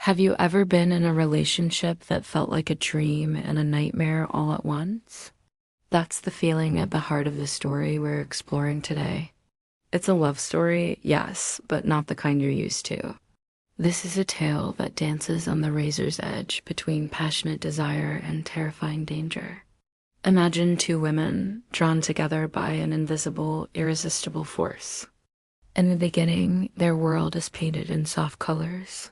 Have you ever been in a relationship that felt like a dream and a nightmare all at once? That's the feeling at the heart of the story we're exploring today. It's a love story, yes, but not the kind you're used to. This is a tale that dances on the razor's edge between passionate desire and terrifying danger. Imagine two women drawn together by an invisible, irresistible force. In the beginning, their world is painted in soft colors.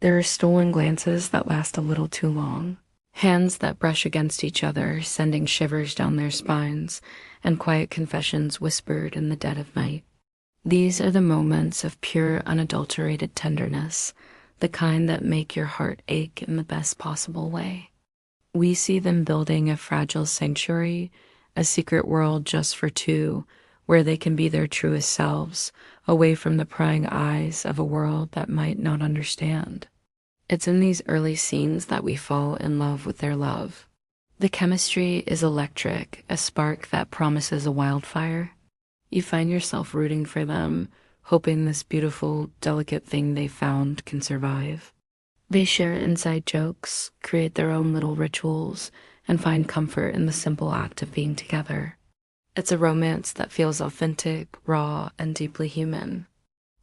There are stolen glances that last a little too long, hands that brush against each other, sending shivers down their spines, and quiet confessions whispered in the dead of night. These are the moments of pure, unadulterated tenderness, the kind that make your heart ache in the best possible way. We see them building a fragile sanctuary, a secret world just for two, where they can be their truest selves, away from the prying eyes of a world that might not understand. It's in these early scenes that we fall in love with their love. The chemistry is electric, a spark that promises a wildfire. You find yourself rooting for them, hoping this beautiful, delicate thing they found can survive. They share inside jokes, create their own little rituals, and find comfort in the simple act of being together. It's a romance that feels authentic, raw, and deeply human.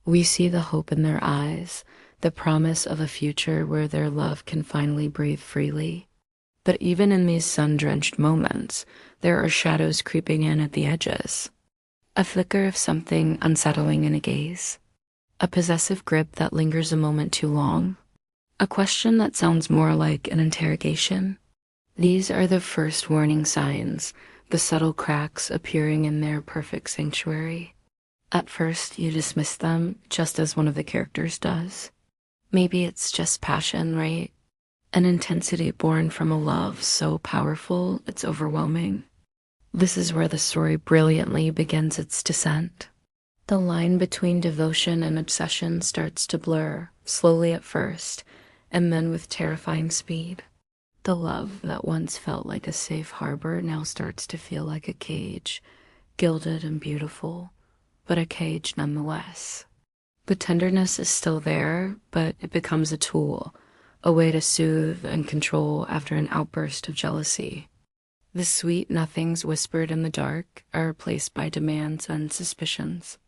We see the hope in their eyes, the promise of a future where their love can finally breathe freely. But even in these sun-drenched moments, there are shadows creeping in at the edges. A flicker of something unsettling in a gaze. A possessive grip that lingers a moment too long. A question that sounds more like an interrogation. These are the first warning signs, the subtle cracks appearing in their perfect sanctuary. At first, you dismiss them just as one of the characters does. Maybe it's just passion, right? An intensity born from a love so powerful it's overwhelming. This is where the story brilliantly begins its descent. The line between devotion and obsession starts to blur, slowly at first, and then with terrifying speed. The love that once felt like a safe harbor now starts to feel like a cage, gilded and beautiful, but a cage nonetheless. The tenderness is still there, but it becomes a tool, a way to soothe and control after an outburst of jealousy. The sweet nothings whispered in the dark are replaced by demands and suspicions.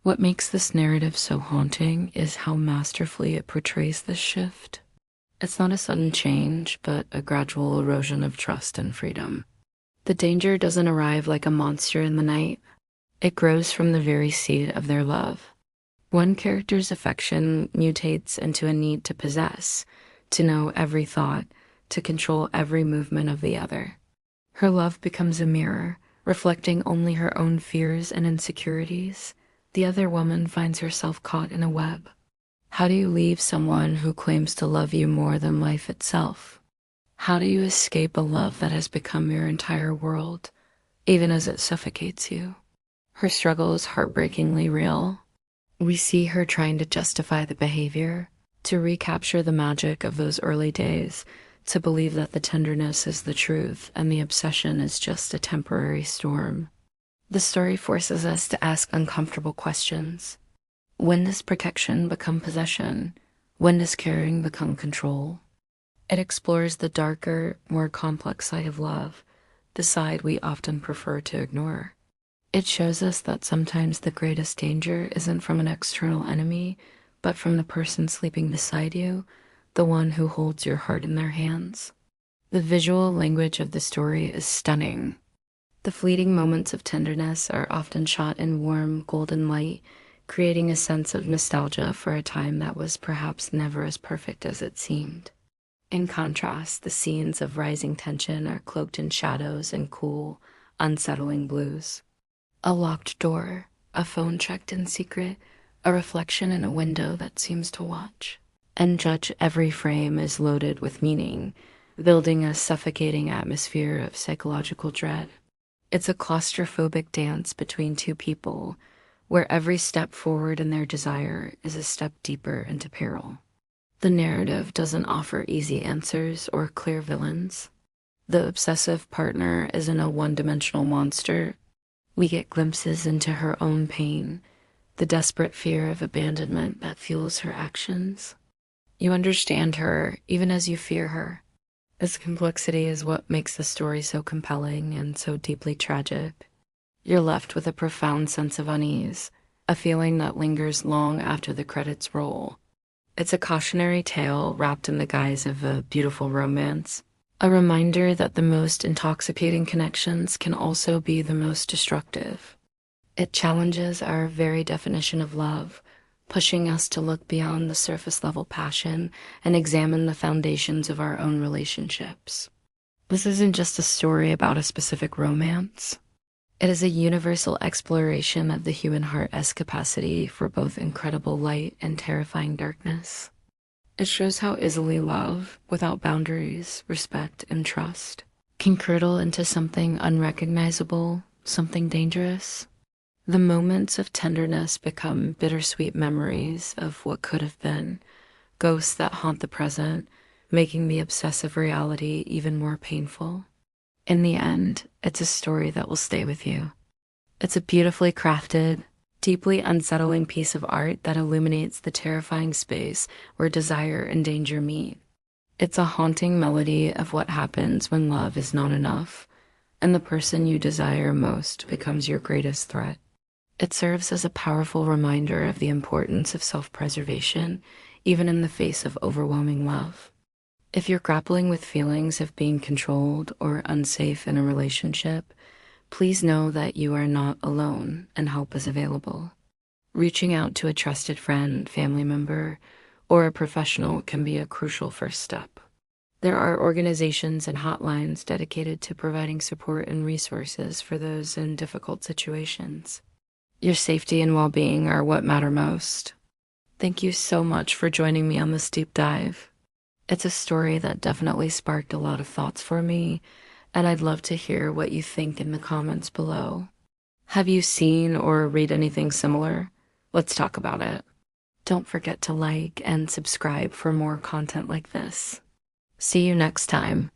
What makes this narrative so haunting is how masterfully it portrays this shift. It's not a sudden change, but a gradual erosion of trust and freedom. The danger doesn't arrive like a monster in the night. It grows from the very seed of their love. One character's affection mutates into a need to possess, to know every thought, to control every movement of the other. Her love becomes a mirror, reflecting only her own fears and insecurities. The other woman finds herself caught in a web. How do you leave someone who claims to love you more than life itself? How do you escape a love that has become your entire world, even as it suffocates you? Her struggle is heartbreakingly real. We see her trying to justify the behavior, to recapture the magic of those early days, to believe that the tenderness is the truth and the obsession is just a temporary storm. The story forces us to ask uncomfortable questions. When does protection become possession? When does caring become control? It explores the darker, more complex side of love, the side we often prefer to ignore. It shows us that sometimes the greatest danger isn't from an external enemy, but from the person sleeping beside you, the one who holds your heart in their hands. The visual language of the story is stunning. The fleeting moments of tenderness are often shot in warm, golden light, creating a sense of nostalgia for a time that was perhaps never as perfect as it seemed. In contrast, the scenes of rising tension are cloaked in shadows and cool, unsettling blues. A locked door, a phone checked in secret, a reflection in a window that seems to watch. And judge every frame is loaded with meaning, building a suffocating atmosphere of psychological dread. It's a claustrophobic dance between two people, where every step forward in their desire is a step deeper into peril. The narrative doesn't offer easy answers or clear villains. The obsessive partner isn't a one-dimensional monster. We get glimpses into her own pain, the desperate fear of abandonment that fuels her actions. You understand her even as you fear her. Its complexity is what makes the story so compelling and so deeply tragic. You're left with a profound sense of unease, a feeling that lingers long after the credits roll. It's a cautionary tale wrapped in the guise of a beautiful romance, a reminder that the most intoxicating connections can also be the most destructive. It challenges our very definition of love, pushing us to look beyond the surface level passion and examine the foundations of our own relationships. This isn't just a story about a specific romance. It is a universal exploration of the human heart's capacity for both incredible light and terrifying darkness. It shows how easily love, without boundaries, respect, and trust, can curdle into something unrecognizable, something dangerous. The moments of tenderness become bittersweet memories of what could have been, ghosts that haunt the present, making the obsessive reality even more painful. In the end, it's a story that will stay with you. It's a beautifully crafted, deeply unsettling piece of art that illuminates the terrifying space where desire and danger meet. It's a haunting melody of what happens when love is not enough, and the person you desire most becomes your greatest threat. It serves as a powerful reminder of the importance of self-preservation, even in the face of overwhelming love. If you're grappling with feelings of being controlled or unsafe in a relationship, please know that you are not alone and help is available. Reaching out to a trusted friend, family member, or a professional can be a crucial first step. There are organizations and hotlines dedicated to providing support and resources for those in difficult situations. Your safety and well-being are what matter most. Thank you so much for joining me on this deep dive. It's a story that definitely sparked a lot of thoughts for me, and I'd love to hear what you think in the comments below. Have you seen or read anything similar? Let's talk about it. Don't forget to like and subscribe for more content like this. See you next time.